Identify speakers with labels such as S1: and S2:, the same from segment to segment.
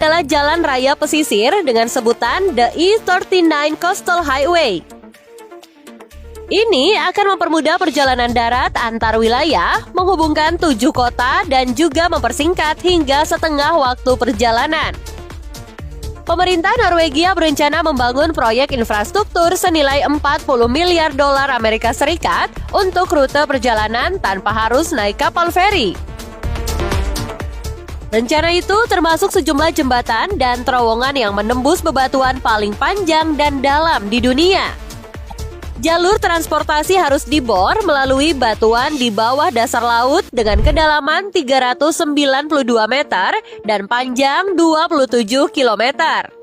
S1: adalah jalan raya pesisir dengan sebutan The E39 Coastal Highway. Ini akan mempermudah perjalanan darat antar wilayah, menghubungkan 7 kota dan juga mempersingkat hingga setengah waktu perjalanan. Pemerintah Norwegia berencana membangun proyek infrastruktur senilai 40 miliar dolar Amerika Serikat untuk rute perjalanan tanpa harus naik kapal feri. Rencana itu termasuk sejumlah jembatan dan terowongan yang menembus bebatuan paling panjang dan dalam di dunia. Jalur transportasi harus dibor melalui batuan di bawah dasar laut dengan kedalaman 392 meter dan panjang 27 kilometer.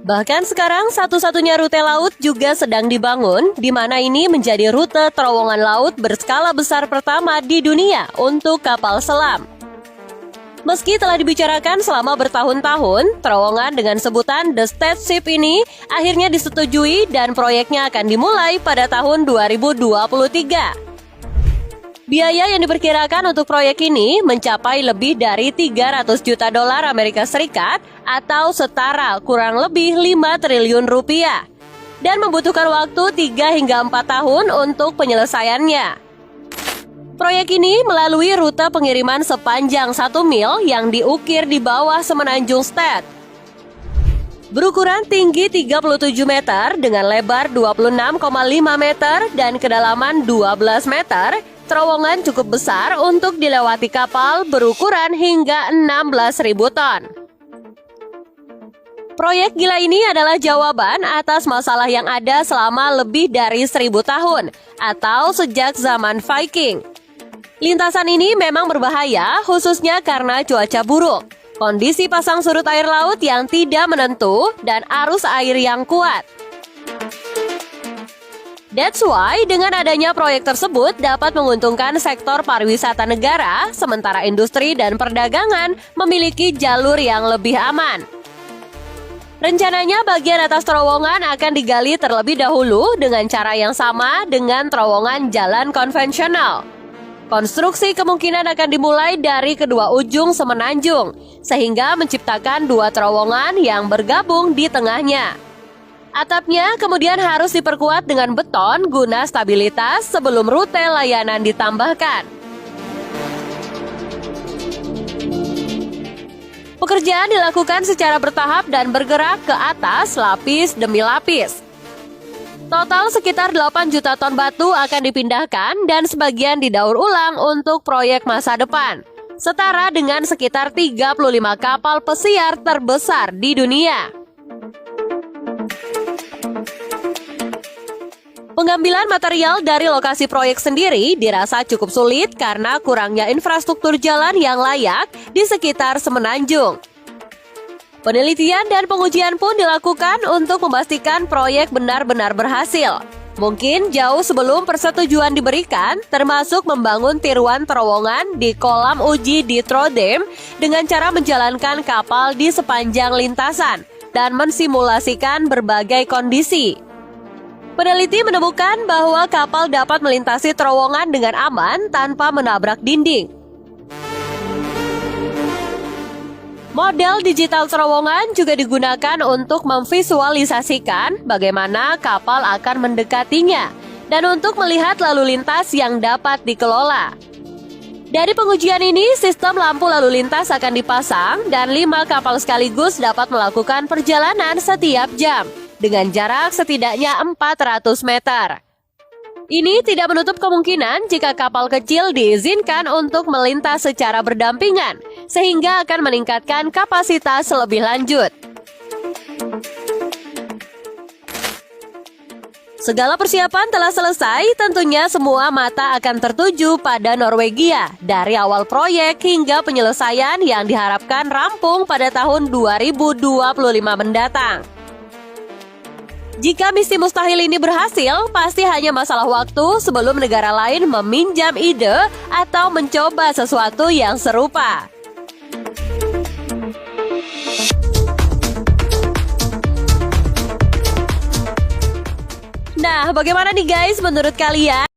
S1: Bahkan sekarang satu-satunya rute laut juga sedang dibangun, di mana ini menjadi rute terowongan laut berskala besar pertama di dunia untuk kapal selam. Meski telah dibicarakan selama bertahun-tahun, terowongan dengan sebutan The State Ship ini akhirnya disetujui dan proyeknya akan dimulai pada tahun 2023. Biaya yang diperkirakan untuk proyek ini mencapai lebih dari 300 juta dolar Amerika Serikat atau setara kurang lebih 5 triliun rupiah dan membutuhkan waktu 3 hingga 4 tahun untuk penyelesaiannya. Proyek ini melalui rute pengiriman sepanjang 1 mil yang diukir di bawah semenanjung Stad. Berukuran tinggi 37 meter dengan lebar 26,5 meter dan kedalaman 12 meter, terowongan cukup besar untuk dilewati kapal berukuran hingga 16.000 ton. Proyek gila ini adalah jawaban atas masalah yang ada selama lebih dari 1000 tahun atau sejak zaman Viking. Lintasan ini memang berbahaya, khususnya karena cuaca buruk, kondisi pasang surut air laut yang tidak menentu, dan arus air yang kuat. That's why dengan adanya proyek tersebut dapat menguntungkan sektor pariwisata negara, sementara industri dan perdagangan memiliki jalur yang lebih aman. Rencananya bagian atas terowongan akan digali terlebih dahulu dengan cara yang sama dengan terowongan jalan konvensional. Konstruksi kemungkinan akan dimulai dari kedua ujung semenanjung, sehingga menciptakan 2 terowongan yang bergabung di tengahnya. Atapnya kemudian harus diperkuat dengan beton guna stabilitas sebelum rute layanan ditambahkan. Pekerjaan dilakukan secara bertahap dan bergerak ke atas lapis demi lapis. Total sekitar 8 juta ton batu akan dipindahkan dan sebagian didaur ulang untuk proyek masa depan, setara dengan sekitar 35 kapal pesiar terbesar di dunia. Pengambilan material dari lokasi proyek sendiri dirasa cukup sulit karena kurangnya infrastruktur jalan yang layak di sekitar semenanjung. Penelitian dan pengujian pun dilakukan untuk memastikan proyek benar-benar berhasil. Mungkin jauh sebelum persetujuan diberikan, termasuk membangun tiruan terowongan di kolam uji di Trondheim dengan cara menjalankan kapal di sepanjang lintasan dan mensimulasikan berbagai kondisi. Peneliti menemukan bahwa kapal dapat melintasi terowongan dengan aman tanpa menabrak dinding. Model digital terowongan juga digunakan untuk memvisualisasikan bagaimana kapal akan mendekatinya dan untuk melihat lalu lintas yang dapat dikelola. Dari pengujian ini, sistem lampu lalu lintas akan dipasang dan 5 kapal sekaligus dapat melakukan perjalanan setiap jam dengan jarak setidaknya 400 meter. Ini tidak menutup kemungkinan jika kapal kecil diizinkan untuk melintas secara berdampingan, sehingga akan meningkatkan kapasitas lebih lanjut. Segala persiapan telah selesai, tentunya semua mata akan tertuju pada Norwegia, dari awal proyek hingga penyelesaian yang diharapkan rampung pada tahun 2025 mendatang. Jika misi mustahil ini berhasil, pasti hanya masalah waktu sebelum negara lain meminjam ide atau mencoba sesuatu yang serupa. Nah, bagaimana nih guys menurut kalian?